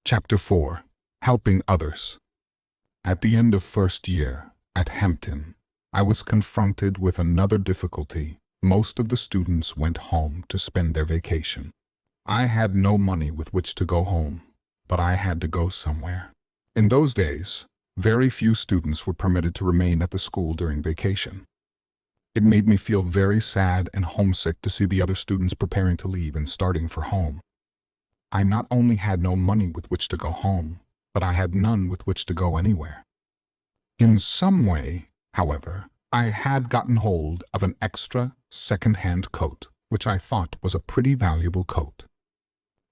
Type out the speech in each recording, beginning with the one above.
Chapter 4. Helping Others. At the end of first year at Hampton, I was confronted with another difficulty. Most of the students went home to spend their vacation. I had no money with which to go home, but I had to go somewhere. In those days, very few students were permitted to remain at the school during vacation. It made me feel very sad and homesick to see the other students preparing to leave and starting for home. I not only had no money with which to go home, but I had none with which to go anywhere. In some way, however, I had gotten hold of an extra second-hand coat, which I thought was a pretty valuable coat.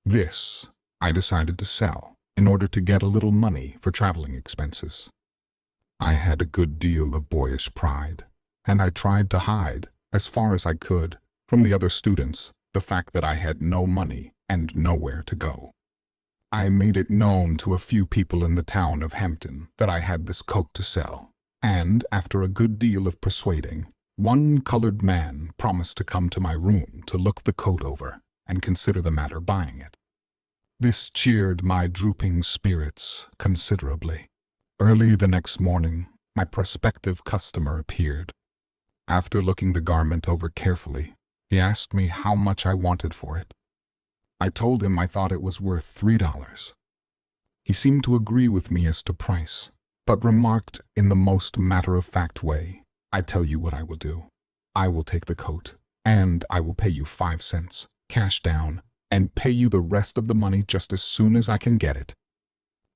This I decided to sell in order to get a little money for traveling expenses. I had a good deal of boyish pride, and I tried to hide, as far as I could, from the other students, the fact that I had no money and nowhere to go. I made it known to a few people in the town of Hampton that I had this coat to sell, and after a good deal of persuading, one colored man promised to come to my room to look the coat over and consider the matter buying it. This cheered my drooping spirits considerably. Early the next morning, my prospective customer appeared. After looking the garment over carefully, he asked me how much I wanted for it. I told him I thought it was worth $3. He seemed to agree with me as to price, but remarked in the most matter-of-fact way, "I tell you what I will do. I will take the coat, and I will pay you 5 cents, cash down, and pay you the rest of the money just as soon as I can get it."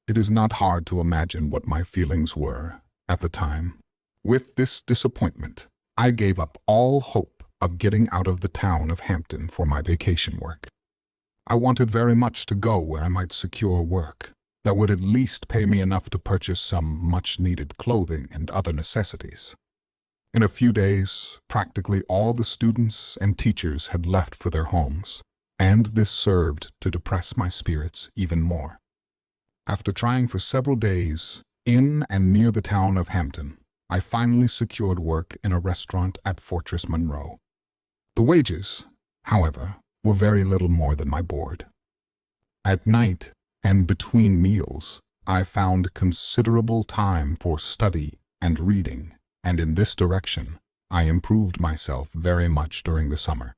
It is not hard to imagine what my feelings were at the time. With this disappointment, I gave up all hope of getting out of the town of Hampton for my vacation work. I wanted very much to go where I might secure work that would at least pay me enough to purchase some much-needed clothing and other necessities. In a few days, practically all the students and teachers had left for their homes, and this served to depress my spirits even more. After trying for several days in and near the town of Hampton, I finally secured work in a restaurant at Fortress Monroe. The wages, however, were very little more than my board. At night and between meals, I found considerable time for study and reading, and in this direction, I improved myself very much during the summer.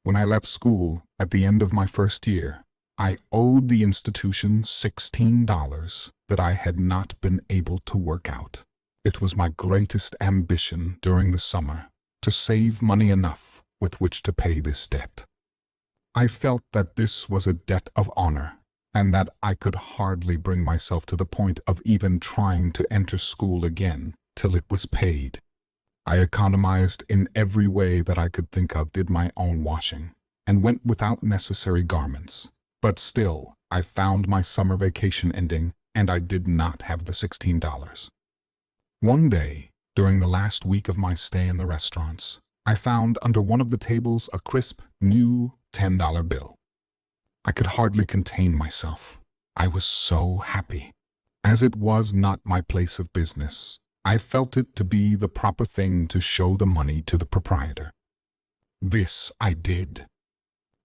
When I left school at the end of my first year, I owed the institution $16 that I had not been able to work out. It was my greatest ambition during the summer to save money enough with which to pay this debt. I felt that this was a debt of honor, and that I could hardly bring myself to the point of even trying to enter school again till it was paid. I economized in every way that I could think of, did my own washing, and went without necessary garments. But still, I found my summer vacation ending, and I did not have the $16. One day, during the last week of my stay in the restaurants, I found under one of the tables a crisp, new $10 bill. I could hardly contain myself. I was so happy. As it was not my place of business, I felt it to be the proper thing to show the money to the proprietor. This I did.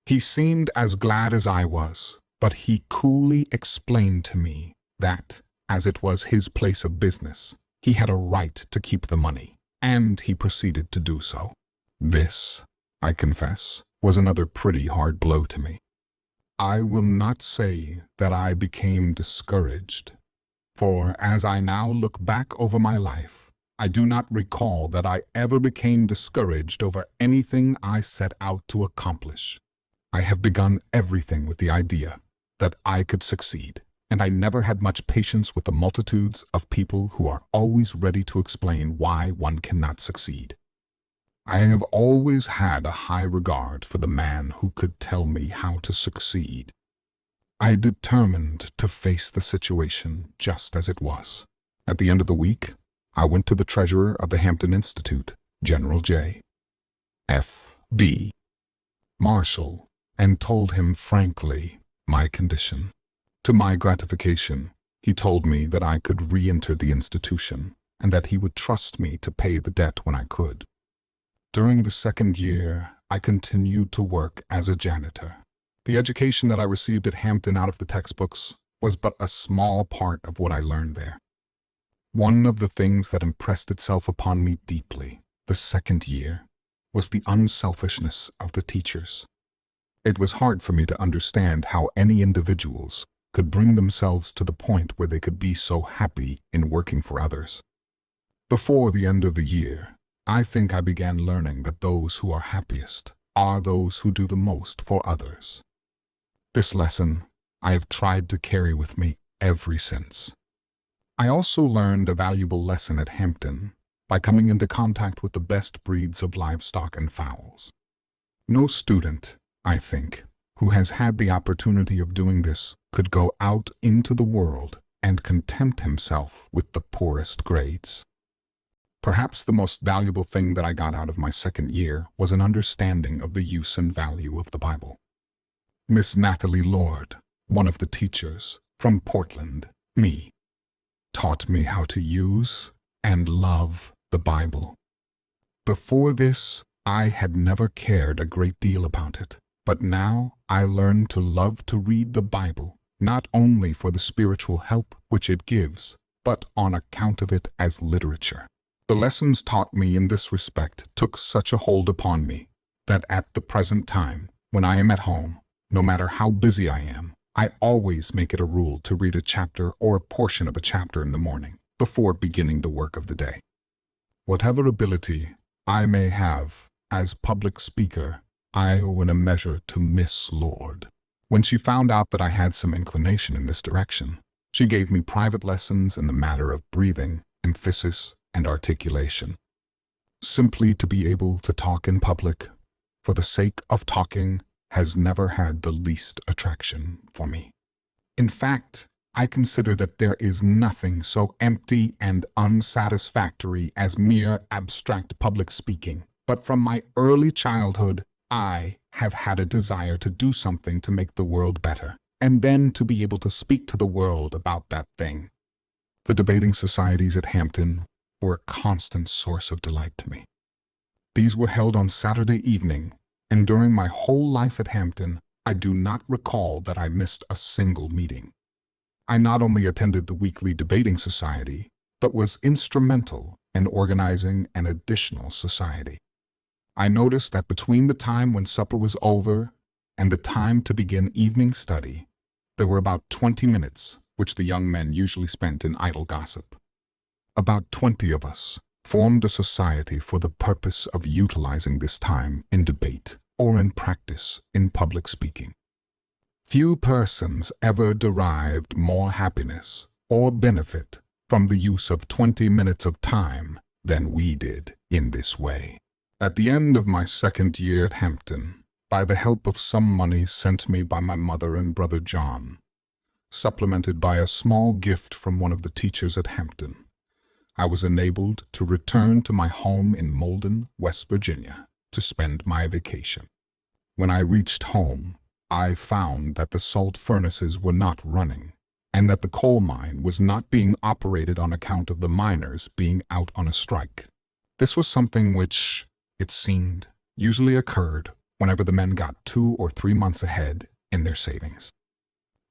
He seemed as glad as I was, but he coolly explained to me that, as it was his place of business, he had a right to keep the money, and he proceeded to do so. This, I confess, was another pretty hard blow to me. I will not say that I became discouraged, for as I now look back over my life, I do not recall that I ever became discouraged over anything I set out to accomplish. I have begun everything with the idea that I could succeed, and I never had much patience with the multitudes of people who are always ready to explain why one cannot succeed. I have always had a high regard for the man who could tell me how to succeed. I determined to face the situation just as it was. At the end of the week, I went to the treasurer of the Hampton Institute, General J. F. B. Marshall, and told him frankly my condition. To my gratification, he told me that I could re-enter the institution and that he would trust me to pay the debt when I could. During the second year, I continued to work as a janitor. The education that I received at Hampton out of the textbooks was but a small part of what I learned there. One of the things that impressed itself upon me deeply the second year was the unselfishness of the teachers. It was hard for me to understand how any individuals could bring themselves to the point where they could be so happy in working for others. Before the end of the year, I think I began learning that those who are happiest are those who do the most for others. This lesson I have tried to carry with me ever since. I also learned a valuable lesson at Hampton by coming into contact with the best breeds of livestock and fowls. No student, I think, who has had the opportunity of doing this could go out into the world and content himself with the poorest grades. Perhaps the most valuable thing that I got out of my second year was an understanding of the use and value of the Bible. Miss Nathalie Lord, one of the teachers from Portland, taught me how to use and love the Bible. Before this, I had never cared a great deal about it, but now I learned to love to read the Bible, not only for the spiritual help which it gives, but on account of it as literature. The lessons taught me in this respect took such a hold upon me that at the present time, when I am at home, no matter how busy I am, I always make it a rule to read a chapter or a portion of a chapter in the morning before beginning the work of the day. Whatever ability I may have as public speaker, I owe in a measure to Miss Lord. When she found out that I had some inclination in this direction, she gave me private lessons in the matter of breathing, emphasis, and articulation. Simply to be able to talk in public, for the sake of talking, has never had the least attraction for me. In fact, I consider that there is nothing so empty and unsatisfactory as mere abstract public speaking. But from my early childhood, I have had a desire to do something to make the world better, and then to be able to speak to the world about that thing. The debating societies at Hampton were a constant source of delight to me. These were held on Saturday evening, and during my whole life at Hampton, I do not recall that I missed a single meeting. I not only attended the weekly debating society, but was instrumental in organizing an additional society. I noticed that between the time when supper was over and the time to begin evening study, there were about 20 minutes which the young men usually spent in idle gossip. About 20 of us formed a society for the purpose of utilizing this time in debate or in practice in public speaking. Few persons ever derived more happiness or benefit from the use of 20 minutes of time than we did in this way. At the end of my second year at Hampton, by the help of some money sent me by my mother and brother John, supplemented by a small gift from one of the teachers at Hampton, I was enabled to return to my home in Malden, West Virginia, to spend my vacation. When I reached home, I found that the salt furnaces were not running, and that the coal mine was not being operated on account of the miners being out on a strike. This was something which, it seemed, usually occurred whenever the men got 2 or 3 months ahead in their savings.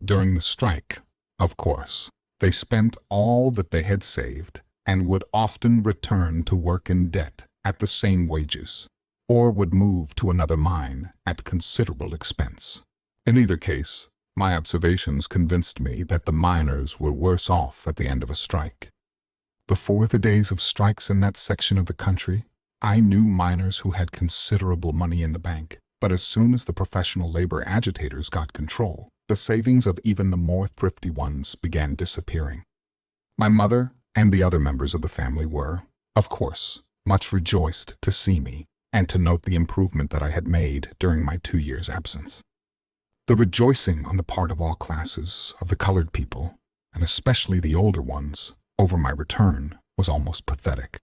During the strike, of course, they spent all that they had saved and would often return to work in debt at the same wages, or would move to another mine at considerable expense. In either case, my observations convinced me that the miners were worse off at the end of a strike. Before the days of strikes in that section of the country, I knew miners who had considerable money in the bank, but as soon as the professional labor agitators got control, the savings of even the more thrifty ones began disappearing. My mother and the other members of the family were, of course, much rejoiced to see me and to note the improvement that I had made during my 2 years' absence. The rejoicing on the part of all classes of the colored people, and especially the older ones, over my return was almost pathetic.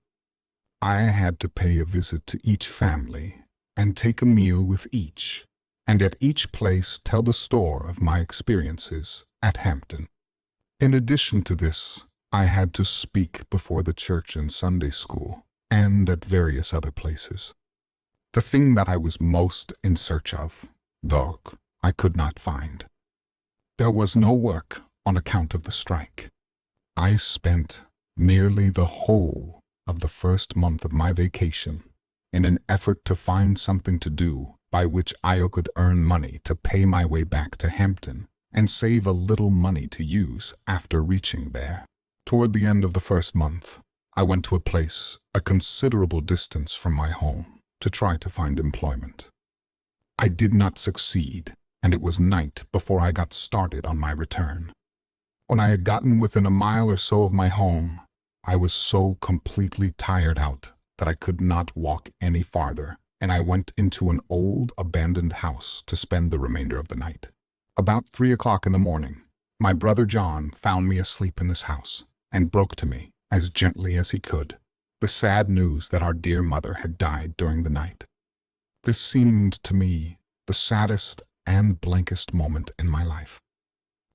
I had to pay a visit to each family and take a meal with each, and at each place tell the story of my experiences at Hampton. In addition to this, I had to speak before the church and Sunday school, and at various other places. The thing that I was most in search of, though, I could not find. There was no work on account of the strike. I spent nearly the whole of the first month of my vacation in an effort to find something to do by which I could earn money to pay my way back to Hampton and save a little money to use after reaching there. Toward the end of the first month, I went to a place a considerable distance from my home to try to find employment. I did not succeed, and it was night before I got started on my return. When I had gotten within a mile or so of my home, I was so completely tired out that I could not walk any farther, and I went into an old abandoned house to spend the remainder of the night. About 3 o'clock in the morning, my brother John found me asleep in this house and broke to me, as gently as he could, the sad news that our dear mother had died during the night. This seemed to me the saddest and blankest moment in my life.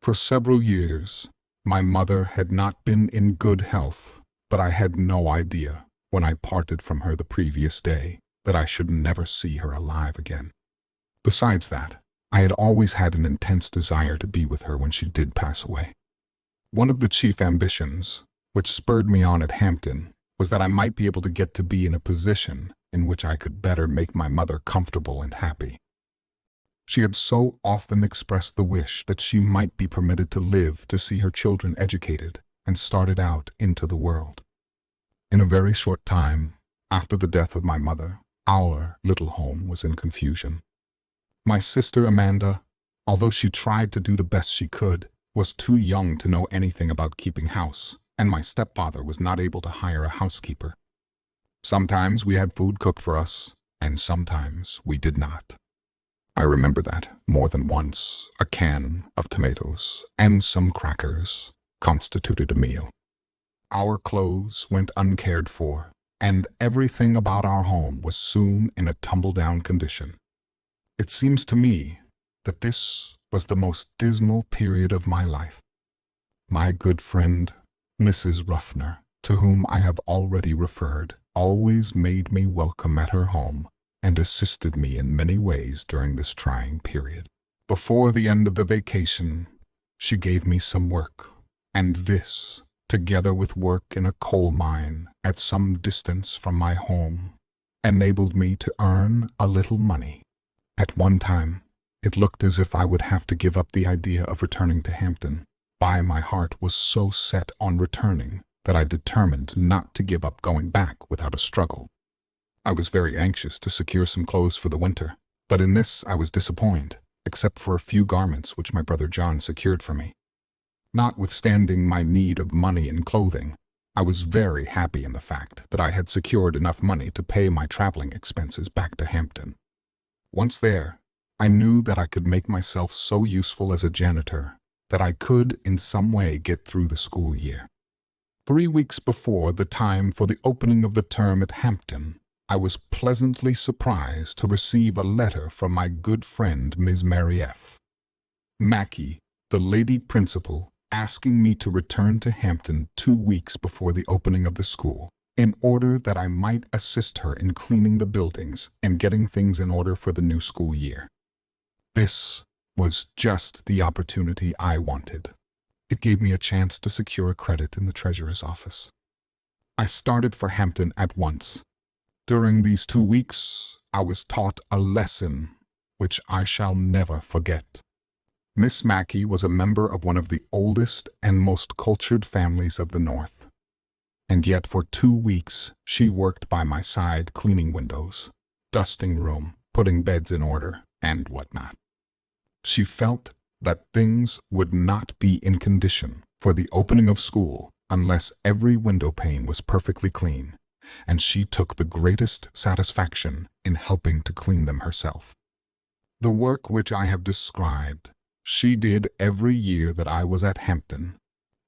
For several years, my mother had not been in good health, but I had no idea, when I parted from her the previous day, that I should never see her alive again. Besides that, I had always had an intense desire to be with her when she did pass away. One of the chief ambitions, which spurred me on at Hampton, was that I might be able to get to be in a position in which I could better make my mother comfortable and happy. She had so often expressed the wish that she might be permitted to live to see her children educated and started out into the world. In a very short time, after the death of my mother, our little home was in confusion. My sister Amanda, although she tried to do the best she could, was too young to know anything about keeping house, and my stepfather was not able to hire a housekeeper. Sometimes we had food cooked for us, and sometimes we did not. I remember that, more than once, a can of tomatoes and some crackers constituted a meal. Our clothes went uncared for, and everything about our home was soon in a tumble-down condition. It seems to me that this was the most dismal period of my life. My good friend, Mrs. Ruffner, to whom I have already referred, always made me welcome at her home and assisted me in many ways during this trying period. Before the end of the vacation, she gave me some work, and this, together with work in a coal mine at some distance from my home, enabled me to earn a little money. At one time, it looked as if I would have to give up the idea of returning to Hampton. But my heart was so set on returning that I determined not to give up going back without a struggle. I was very anxious to secure some clothes for the winter, but in this I was disappointed, except for a few garments which my brother John secured for me. Notwithstanding my need of money and clothing, I was very happy in the fact that I had secured enough money to pay my traveling expenses back to Hampton. Once there, I knew that I could make myself so useful as a janitor that I could in some way get through the school year. 3 weeks before the time for the opening of the term at Hampton, I was pleasantly surprised to receive a letter from my good friend Miss Mary F. Mackey, the lady principal, asking me to return to Hampton 2 weeks before the opening of the school, in order that I might assist her in cleaning the buildings and getting things in order for the new school year. This was just the opportunity I wanted. It gave me a chance to secure a credit in the treasurer's office. I started for Hampton at once. During these 2 weeks, I was taught a lesson which I shall never forget. Miss Mackey was a member of one of the oldest and most cultured families of the North, and yet for 2 weeks she worked by my side cleaning windows, dusting room, putting beds in order, and whatnot. She felt that things would not be in condition for the opening of school unless every window pane was perfectly clean, and she took the greatest satisfaction in helping to clean them herself. The work which I have described she did every year that I was at Hampton.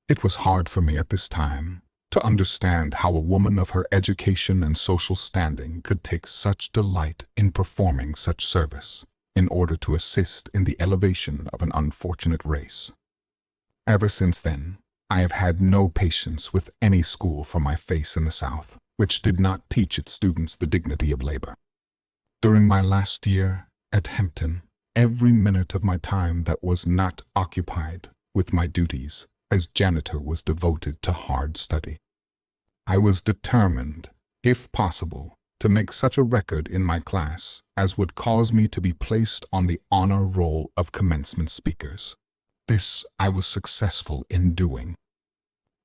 It was hard for me at this time to understand how a woman of her education and social standing could take such delight in performing such service in order to assist in the elevation of an unfortunate race. Ever since then, I have had no patience with any school for my face in the South, which did not teach its students the dignity of labor. During my last year at Hampton, every minute of my time that was not occupied with my duties, as janitor was devoted to hard study. I was determined, if possible, to make such a record in my class as would cause me to be placed on the honor roll of commencement speakers. This I was successful in doing.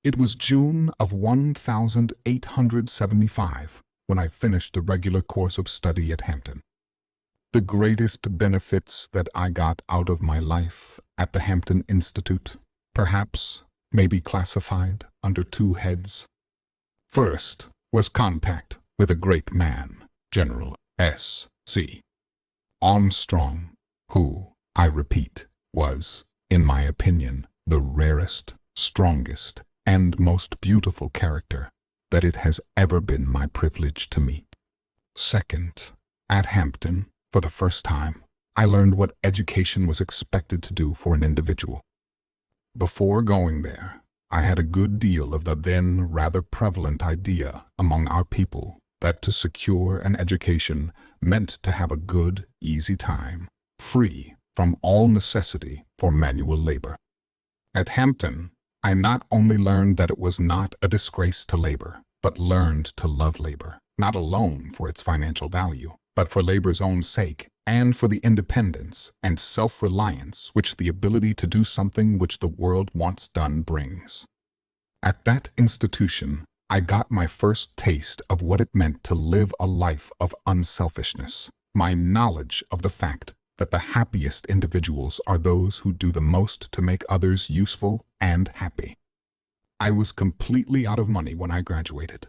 It was June of 1875 when I finished the regular course of study at Hampton. The greatest benefits that I got out of my life at the Hampton Institute, perhaps, may be classified under two heads. First was contact with a great man, General S.C. Armstrong, who, I repeat, was, in my opinion, the rarest, strongest, and most beautiful character that it has ever been my privilege to meet. Second, at Hampton, for the first time, I learned what education was expected to do for an individual. Before going there, I had a good deal of the then rather prevalent idea among our people that to secure an education meant to have a good, easy time, free from all necessity for manual labor. At Hampton, I not only learned that it was not a disgrace to labor, but learned to love labor, not alone for its financial value, but for labor's own sake, and for the independence and self-reliance which the ability to do something which the world wants done brings. At that institution, I got my first taste of what it meant to live a life of unselfishness, my knowledge of the fact that the happiest individuals are those who do the most to make others useful and happy. I was completely out of money when I graduated.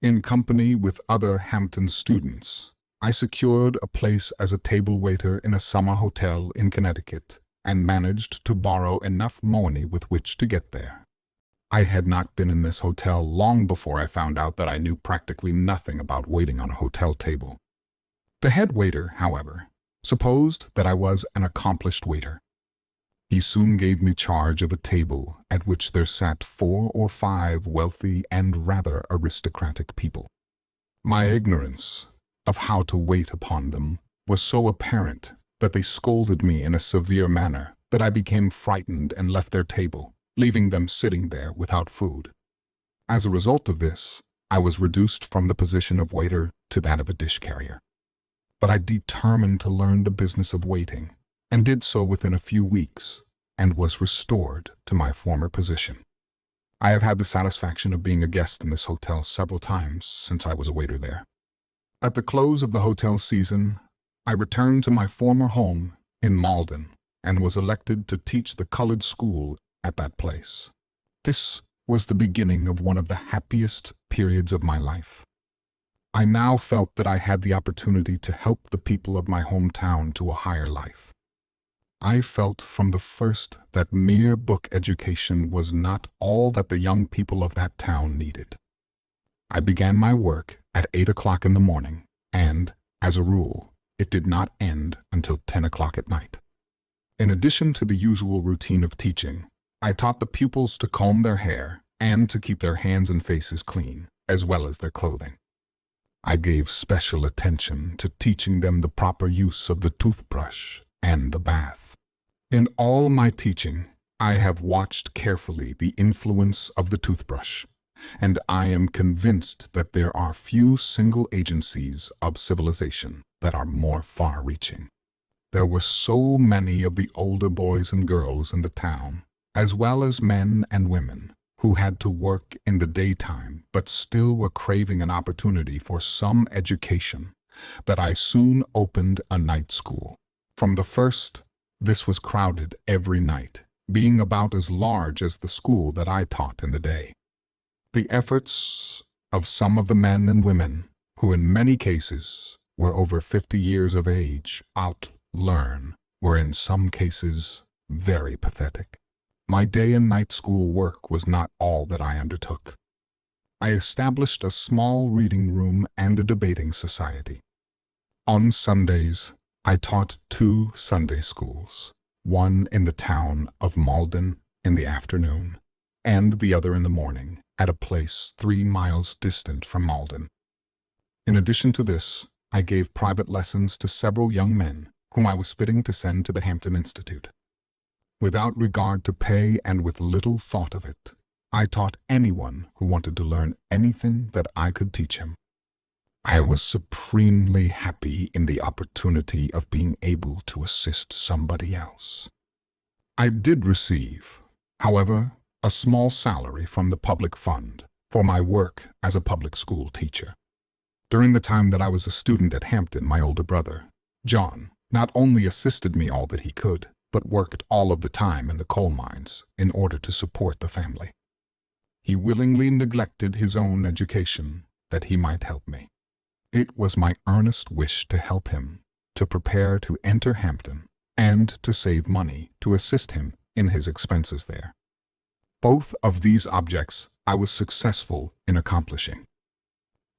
In company with other Hampton students, I secured a place as a table waiter in a summer hotel in Connecticut and managed to borrow enough money with which to get there. I had not been in this hotel long before I found out that I knew practically nothing about waiting on a hotel table. The head waiter, however, supposed that I was an accomplished waiter. He soon gave me charge of a table at which there sat 4 or 5 wealthy and rather aristocratic people. My ignorance of how to wait upon them was so apparent that they scolded me in a severe manner that I became frightened and left their table, leaving them sitting there without food. As a result of this, I was reduced from the position of waiter to that of a dish carrier. But I determined to learn the business of waiting, and did so within a few weeks, and was restored to my former position. I have had the satisfaction of being a guest in this hotel several times since I was a waiter there. At the close of the hotel season, I returned to my former home in Malden and was elected to teach the colored school at that place. This was the beginning of one of the happiest periods of my life. I now felt that I had the opportunity to help the people of my hometown to a higher life. I felt from the first that mere book education was not all that the young people of that town needed. I began my work at 8 o'clock in the morning, and, as a rule, it did not end until 10 o'clock at night. In addition to the usual routine of teaching, I taught the pupils to comb their hair and to keep their hands and faces clean, as well as their clothing. I gave special attention to teaching them the proper use of the toothbrush and a bath. In all my teaching, I have watched carefully the influence of the toothbrush, and I am convinced that there are few single agencies of civilization that are more far-reaching. There were so many of the older boys and girls in the town, as well as men and women, who had to work in the daytime but still were craving an opportunity for some education, that I soon opened a night school. From the first, this was crowded every night, being about as large as the school that I taught in the day. The efforts of some of the men and women, who in many cases were over 50 years of age, were in some cases very pathetic. My day and night school work was not all that I undertook. I established a small reading room and a debating society. On Sundays, I taught 2 Sunday schools, one in the town of Malden in the afternoon, and the other in the morning at a place 3 miles distant from Malden. In addition to this, I gave private lessons to several young men whom I was fitting to send to the Hampton Institute. Without regard to pay and with little thought of it, I taught anyone who wanted to learn anything that I could teach him. I was supremely happy in the opportunity of being able to assist somebody else. I did receive, however, a small salary from the public fund for my work as a public school teacher. During the time that I was a student at Hampton, my older brother, John, not only assisted me all that he could, but worked all of the time in the coal mines in order to support the family. He willingly neglected his own education that he might help me. It was my earnest wish to help him, to prepare to enter Hampton, and to save money to assist him in his expenses there. Both of these objects I was successful in accomplishing.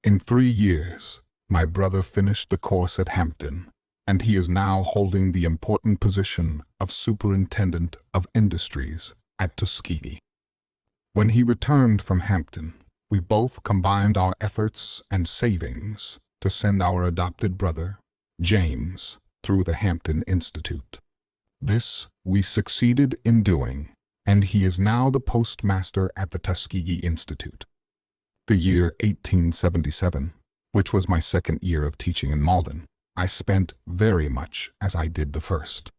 In 3 years, my brother finished the course at Hampton, and he is now holding the important position of Superintendent of Industries at Tuskegee. When he returned from Hampton, we both combined our efforts and savings to send our adopted brother, James, through the Hampton Institute. This we succeeded in doing, and he is now the postmaster at the Tuskegee Institute. The year 1877, which was my second year of teaching in Malden, I spent very much as I did the first.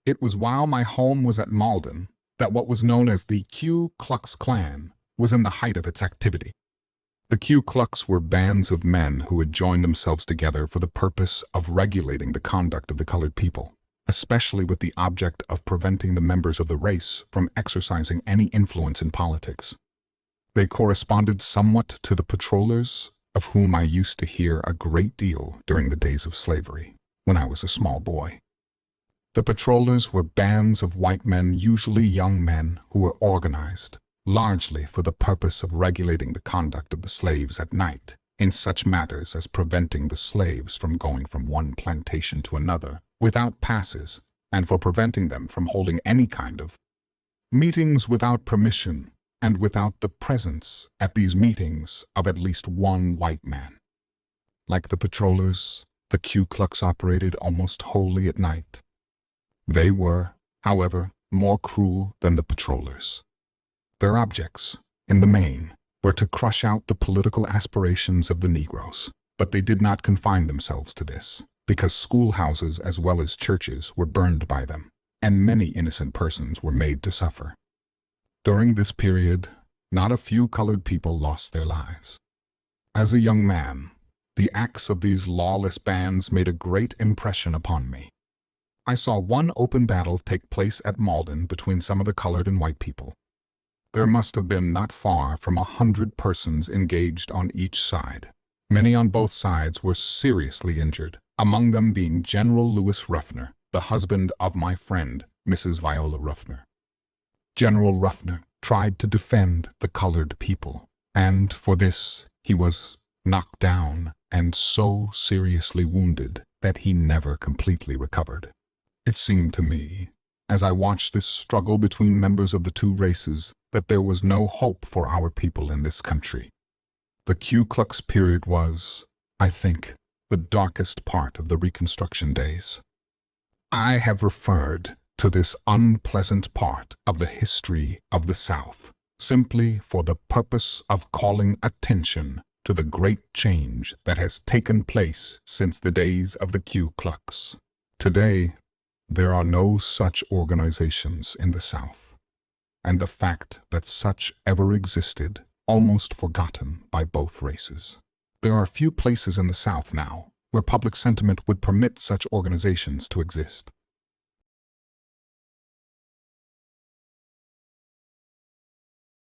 It was while my home was at Malden that what was known as the Ku Klux Klan was in the height of its activity. The Ku Klux were bands of men who had joined themselves together for the purpose of regulating the conduct of the colored people, especially with the object of preventing the members of the race from exercising any influence in politics. They corresponded somewhat to the patrollers, of whom I used to hear a great deal during the days of slavery, when I was a small boy. The patrollers were bands of white men, usually young men, who were organized, largely for the purpose of regulating the conduct of the slaves at night, in such matters as preventing the slaves from going from one plantation to another without passes, and for preventing them from holding any kind of meetings without permission and without the presence at these meetings of at least one white man. Like the patrollers, the Ku Klux operated almost wholly at night. They were, however, more cruel than the patrollers. Their objects, in the main, were to crush out the political aspirations of the Negroes, but they did not confine themselves to this, because schoolhouses as well as churches were burned by them, and many innocent persons were made to suffer. During this period, not a few colored people lost their lives. As a young man, the acts of these lawless bands made a great impression upon me. I saw one open battle take place at Malden between some of the colored and white people. There must have been not far from 100 persons engaged on each side. Many on both sides were seriously injured, among them being General Lewis Ruffner, the husband of my friend, Mrs. Viola Ruffner. General Ruffner tried to defend the colored people, and for this he was knocked down and so seriously wounded that he never completely recovered. It seemed to me, as I watched this struggle between members of the two races, that there was no hope for our people in this country. The Ku Klux period was, I think, the darkest part of the Reconstruction days. I have referred to this unpleasant part of the history of the South simply for the purpose of calling attention to the great change that has taken place since the days of the Ku Klux. Today, there are no such organizations in the South, and the fact that such ever existed almost forgotten by both races. There are few places in the South now where public sentiment would permit such organizations to exist.